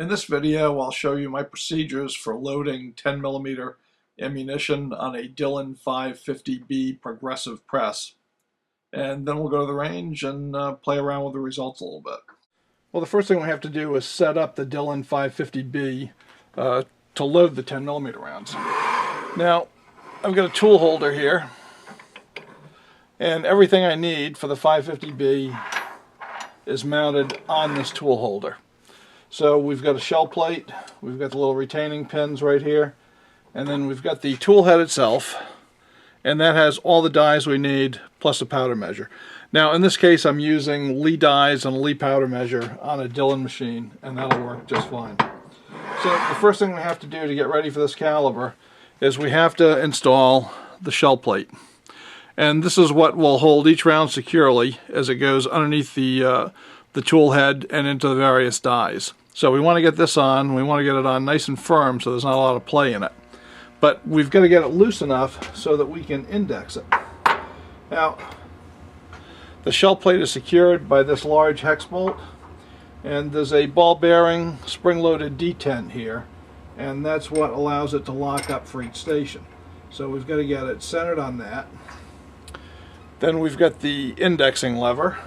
In this video, I'll show you my procedures for loading 10mm ammunition on a Dillon 550B progressive press. And then we'll go to the range and play around with the results a little bit. Well, the first thing we have to do is set up the Dillon 550B to load the 10mm rounds. Now, I've got a tool holder here, and everything I need for the 550B is mounted on this tool holder. So we've got a shell plate, we've got the little retaining pins right here, and then we've got the tool head itself, and that has all the dies we need plus a powder measure. Now in this case I'm using Lee dies and a Lee powder measure on a Dillon machine, and that'll work just fine. So the first thing we have to do to get ready for this caliber is we have to install the shell plate. And this is what will hold each round securely as it goes underneath the tool head and into the various dies. So we want to get this on, we want to get it on nice and firm so there's not a lot of play in it. But we've got to get it loose enough so that we can index it. Now, the shell plate is secured by this large hex bolt, and there's a ball bearing spring-loaded detent here, and that's what allows it to lock up for each station. So we've got to get it centered on that. Then we've got the indexing lever,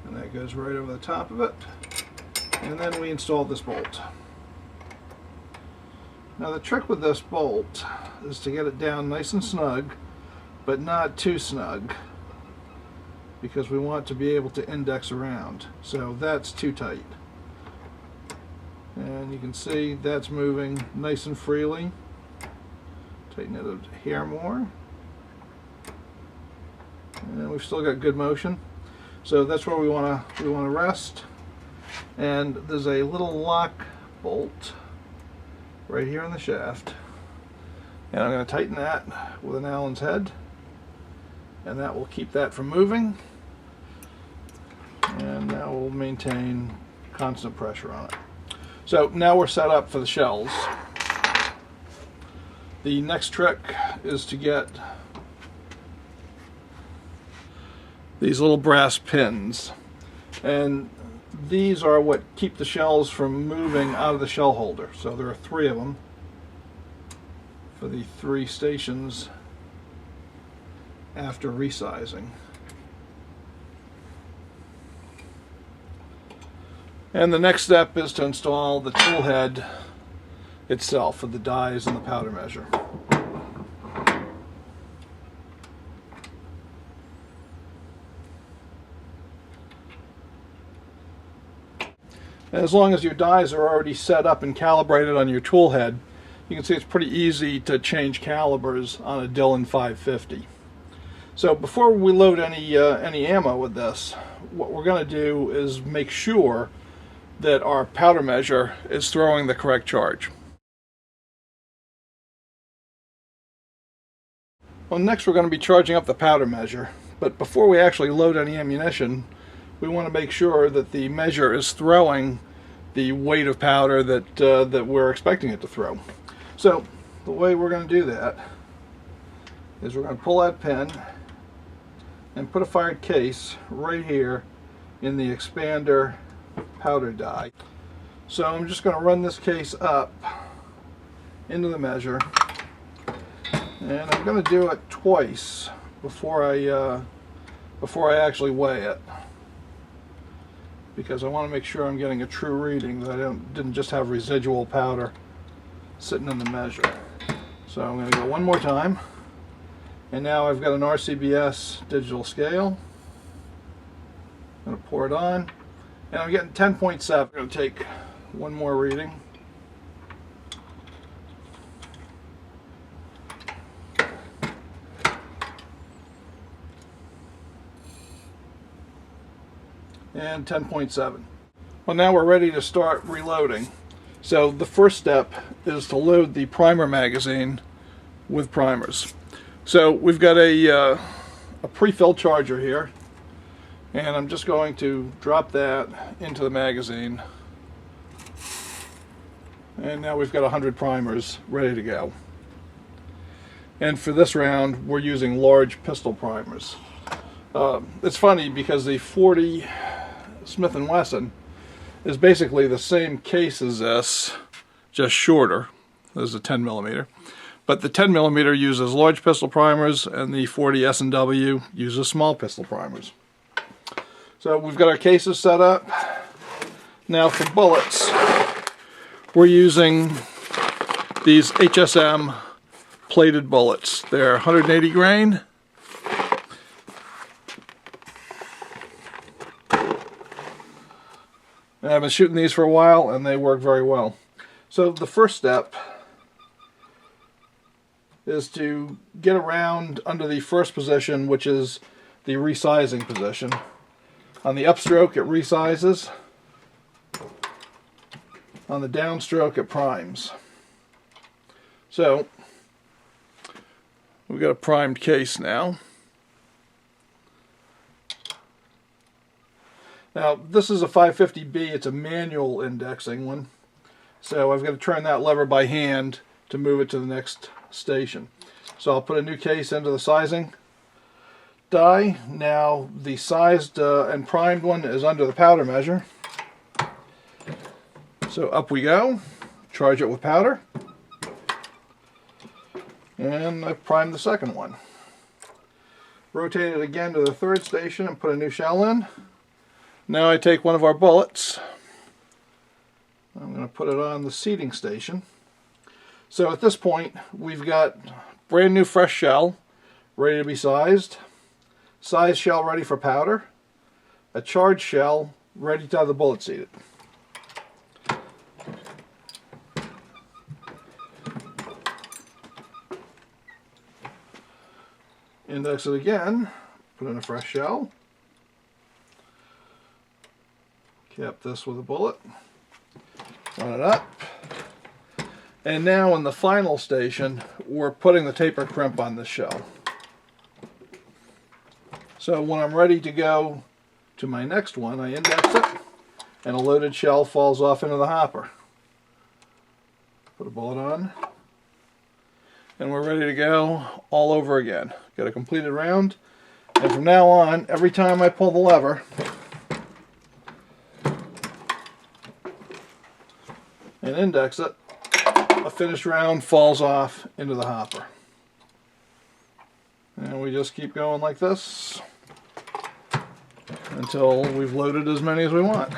and that goes right over the top of it, and then we install this bolt. Now the trick with this bolt is to get it down nice and snug, but not too snug, because we want to be able to index around. So that's too tight. And you can see that's moving nice and freely. Tighten it a hair more. And we've still got good motion. So that's where we want to rest. And there's a little lock bolt right here in the shaft. And I'm going to tighten that with an Allen's head. And that will keep that from moving. And that will maintain constant pressure on it. So now we're set up for the shells. The next trick is to get these little brass pins, and these are what keep the shells from moving out of the shell holder. So there are 3 of them for the 3 stations after resizing. And the next step is to install the tool head itself with the dies and the powder measure. As long as your dies are already set up and calibrated on your tool head, you can see it's pretty easy to change calibers on a Dillon 550. So before we load any ammo with this, what we're going to do is make sure that our powder measure is throwing the correct charge. Well, next we're going to be charging up the powder measure, but before we actually load any ammunition, we want to make sure that the measure is throwing the weight of powder that we're expecting it to throw. So the way we're going to do that is we're going to pull that pin and put a fired case right here in the expander powder die. So I'm just going to run this case up into the measure, and I'm going to do it twice before I actually weigh it, because I want to make sure I'm getting a true reading, that I didn't just have residual powder sitting in the measure. So I'm going to go one more time, and now I've got an RCBS digital scale. I'm going to pour it on, and I'm getting 10.7. I'm going to take one more reading. And 10.7. Well, now we're ready to start reloading. So the first step is to load the primer magazine with primers. So we've got a pre-filled charger here, and I'm just going to drop that into the magazine. And now we've got 100 primers ready to go. And for this round, we're using large pistol primers. It's funny because the 40 Smith & Wesson is basically the same case as this, just shorter. This is a 10 millimeter. But the 10 millimeter uses large pistol primers and the 40 S&W uses small pistol primers. So we've got our cases set up. Now for bullets, we're using these HSM plated bullets. They're 180 grain. And I've been shooting these for a while and they work very well. So the first step is to get around under the first position, which is the resizing position. On the upstroke it resizes. On the downstroke it primes. So we've got a primed case now. Now this is a 550B, it's a manual indexing one. So I've got to turn that lever by hand to move it to the next station. So I'll put a new case into the sizing die. Now the sized and primed one is under the powder measure. So up we go, charge it with powder. And I've primed the second one. Rotate it again to the third station and put a new shell in. Now I take one of our bullets. I'm going to put it on the seating station. So at this point we've got brand new fresh shell ready to be sized, sized shell ready for powder, a charged shell ready to have the bullet seated. Index it again, put in a fresh shell, cap this with a bullet, run it up, and now in the final station we're putting the taper crimp on this shell. So when I'm ready to go to my next one, I index it and a loaded shell falls off into the hopper. Put a bullet on and we're ready to go all over again. Got a completed round, and from now on every time I pull the lever and index it, a finished round falls off into the hopper. And we just keep going like this until we've loaded as many as we want.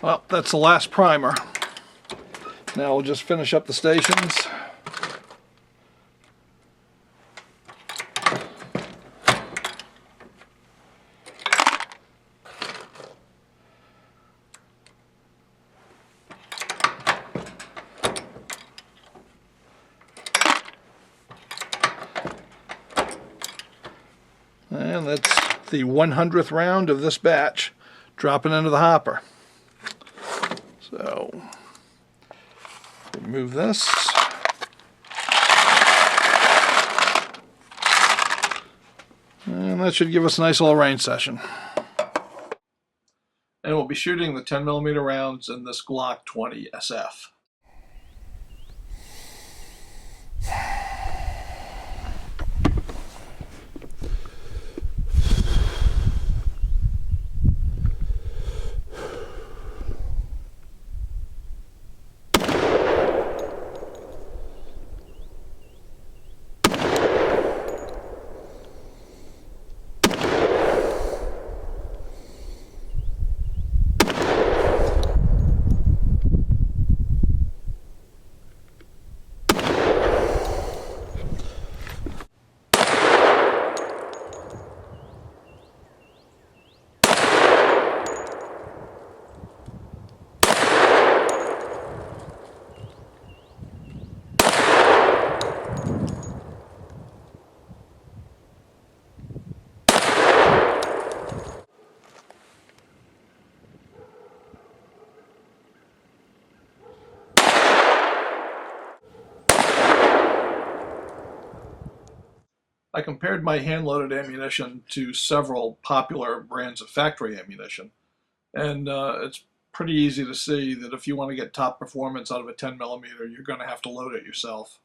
Well, that's the last primer. Now we'll just finish up the stations. And that's the 100th round of this batch dropping into the hopper. So, remove this. And that should give us a nice little range session. And we'll be shooting the 10mm rounds in this Glock 20 SF. I compared my hand-loaded ammunition to several popular brands of factory ammunition, and it's pretty easy to see that if you want to get top performance out of a 10mm, you're going to have to load it yourself.